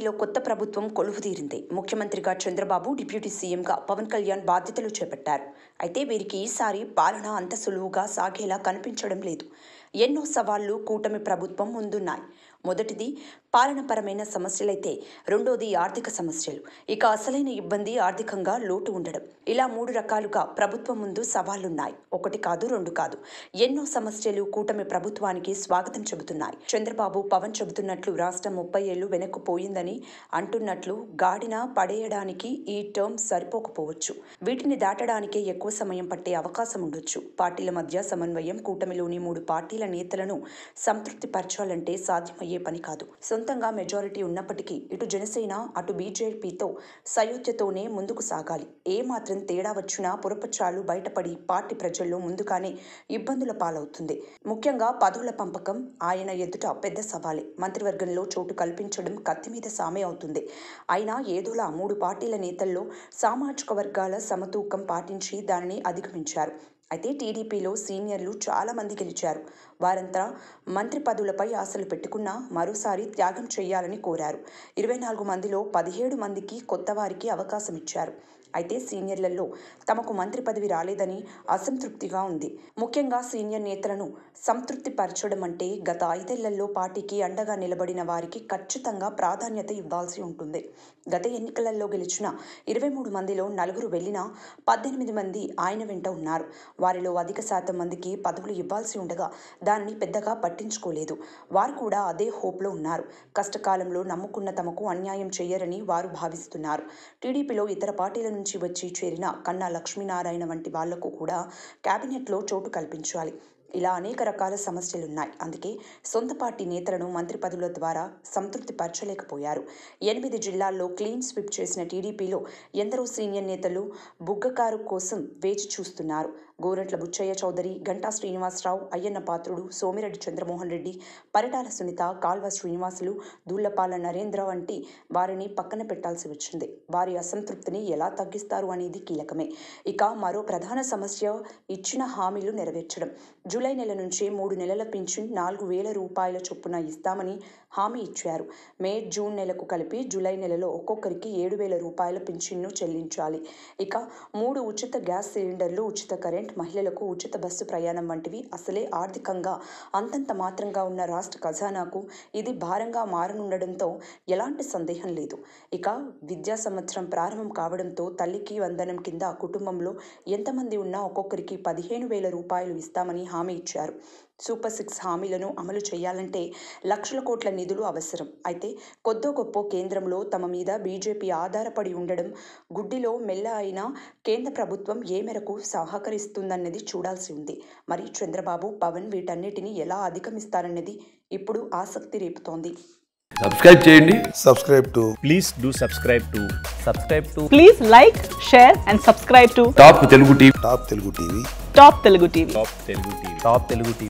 ఏపీలో కొత్త ప్రభుత్వం కొలువుదీరింది. ముఖ్యమంత్రిగా చంద్రబాబు, డిప్యూటీ సీఎంగా పవన్ కళ్యాణ్ బాధ్యతలు చేపట్టారు. అయితే వీరికి ఈసారి పాలన అంత సులువుగా సాగేలా కనిపించడం లేదు. ఎన్నో సవాళ్లు కూటమి ప్రభుత్వం ముందున్నాయి. మొదటిది పాలనపరమైన సమస్యలైతే రెండోది ఆర్థిక సమస్యలు. ఇక అసలైన ఇబ్బంది ఆర్థికంగా లోటు ఉండడం. ఇలా 3 రకాలుగా ప్రభుత్వం ముందు సవాళ్లున్నాయి. ఒకటి కాదు, రెండు కాదు. ఎన్నో సమస్యలు కూటమి ప్రభుత్వానికి స్వాగతం చెబుతున్నాయి. చంద్రబాబు, పవన్ చెబుతున్నట్లు రాష్ట్రం 30 ఏళ్లు వెనక్కు పోయిందని అంటున్నట్లు గాడిన పడేయడానికి ఈ టర్మ్ సరిపోకపోవచ్చు. వీటిని దాటడానికే ఎక్కువ సమయం పట్టే అవకాశం ఉండొచ్చు. పార్టీల మధ్య సమన్వయం, కూటమిలోని 3 పార్టీల నేతలను సంతృప్తి పరచాలంటే సాధ్యమయ్యే పని కాదు. సొంతంగా మెజారిటీ ఉన్నప్పటికీ ఇటు జనసేన, అటు బీజేపీతో సయోధ్యతోనే ముందుకు సాగాలి. ఏ మాత్రం తేడా వచ్చినా పొరపచ్చాలు బయటపడి పార్టీ ప్రజల్లో ముందుగానే ఇబ్బందుల పాలవుతుంది. ముఖ్యంగా పదవుల పంపకం ఆయన ఎదుట పెద్ద సవాలే. మంత్రివర్గంలో చోటు కల్పించడం కత్తి మీద సామే అవుతుంది. అయినా ఏదోలా 3 పార్టీల నేతల్లో సామాజిక వర్గాల సమతూకం పాటించి దానిని అధిగమించారు. అయితే టీడీపీలో సీనియర్లు చాలా మంది గెలిచారు. వారంతా మంత్రి పదవులపై ఆశలు పెట్టుకున్నా మరోసారి త్యాగం చేయాలని కోరారు. 24 మందిలో 17 మందికి కొత్త వారికి అవకాశం ఇచ్చారు. అయితే సీనియర్లలో తమకు మంత్రి పదవి రాలేదని అసంతృప్తిగా ఉంది. ముఖ్యంగా సీనియర్ నేతలను సంతృప్తి పరచడం అంటే గత 5 ఏళ్లలో పార్టీకి అండగా నిలబడిన వారికి ఖచ్చితంగా ప్రాధాన్యత ఇవ్వాల్సి ఉంటుంది. గత ఎన్నికలలో గెలిచిన 23 మందిలో 4 వెళ్లినా 18 మంది ఆయన వెంట ఉన్నారు. వారిలో అధిక శాతం మందికి పదవులు ఇవ్వాల్సి ఉండగా దానిని పెద్దగా పట్టించుకోలేదు. వారు కూడా అదే హోప్లో ఉన్నారు. కష్టకాలంలో నమ్ముకున్న తమకు అన్యాయం చేయరని వారు భావిస్తున్నారు. టీడీపీలో ఇతర పార్టీల నుంచి వచ్చి చేరిన కన్నా లక్ష్మీనారాయణ వంటి వాళ్లకు కూడా కేబినెట్లో చోటు కల్పించాలి. ఇలా అనేక రకాల సమస్యలున్నాయి. అందుకే సొంత పార్టీ నేతలను మంత్రి పదవుల ద్వారా సంతృప్తి పరచలేకపోయారు. 8 జిల్లాల్లో క్లీన్ స్వీప్ చేసిన టీడీపీలో ఎందరో సీనియర్ నేతలు బుగ్గకారు కోసం వేచి చూస్తున్నారు. గోరంట్ల బుచ్చయ్య చౌదరి, గంటా శ్రీనివాసరావు, అయ్యన్న పాత్రుడు, సోమిరెడ్డి చంద్రమోహన్ రెడ్డి, పరిటాల సునీత, కాల్వ శ్రీనివాసులు, దూళ్లపాల నరేంద్ర వంటి వారిని పక్కన పెట్టాల్సి వచ్చింది. వారి అసంతృప్తిని ఎలా తగ్గిస్తారు అనేది కీలకమే. ఇక మరో ప్రధాన సమస్య ఇచ్చిన హామీలు నెరవేర్చడం. జూలై నెల నుంచే 3 నెలల పింఛన్ 4,000 రూపాయల చొప్పున ఇస్తామని హామీ ఇచ్చారు. మే, జూన్ నెలకు కలిపి జూలై నెలలో ఒక్కొక్కరికి 7,000 రూపాయల పింఛన్ను చెల్లించాలి. ఇక 3 ఉచిత గ్యాస్ సిలిండర్లు, ఉచిత కరెంట్, మహిళలకు ఉచిత బస్సు ప్రయాణం వంటివి అసలే ఆర్థికంగా అంతంత మాత్రంగా ఉన్న రాష్ట్ర ఖజానాకు ఇది భారంగా మారనుండడంతో ఎలాంటి సందేహం లేదు. ఇక విద్యా సంవత్సరం ప్రారంభం కావడంతో తల్లికి వందనం కింద కుటుంబంలో ఎంతమంది ఉన్నా ఒక్కొక్కరికి 15,000 రూపాయలు ఇస్తామని హామీ ఇచ్చారు. సూపర్ 6 హామీలను అమలు చేయాలంటే లక్షల కోట్ల నిధులు అవసరం. అయితే కొద్దో గొప్పో కేంద్రంలో తమ మీద బీజేపీ ఆధారపడి ఉండడం, గుడ్డిలో మెల్ల అయిన కేంద్ర ప్రభుత్వం ఏ మేరకు సహకరిస్తుందన్నది చూడాల్సి ఉంది. మరి చంద్రబాబు, పవన్ వీటన్నిటిని ఎలా అధిగమిస్తారన్నది ఇప్పుడు ఆసక్తి రేపుతోంది. సబ్స్క్రైబ్ చేయండి. Please like, share and subscribe to top Telugu TV. Top Telugu TV.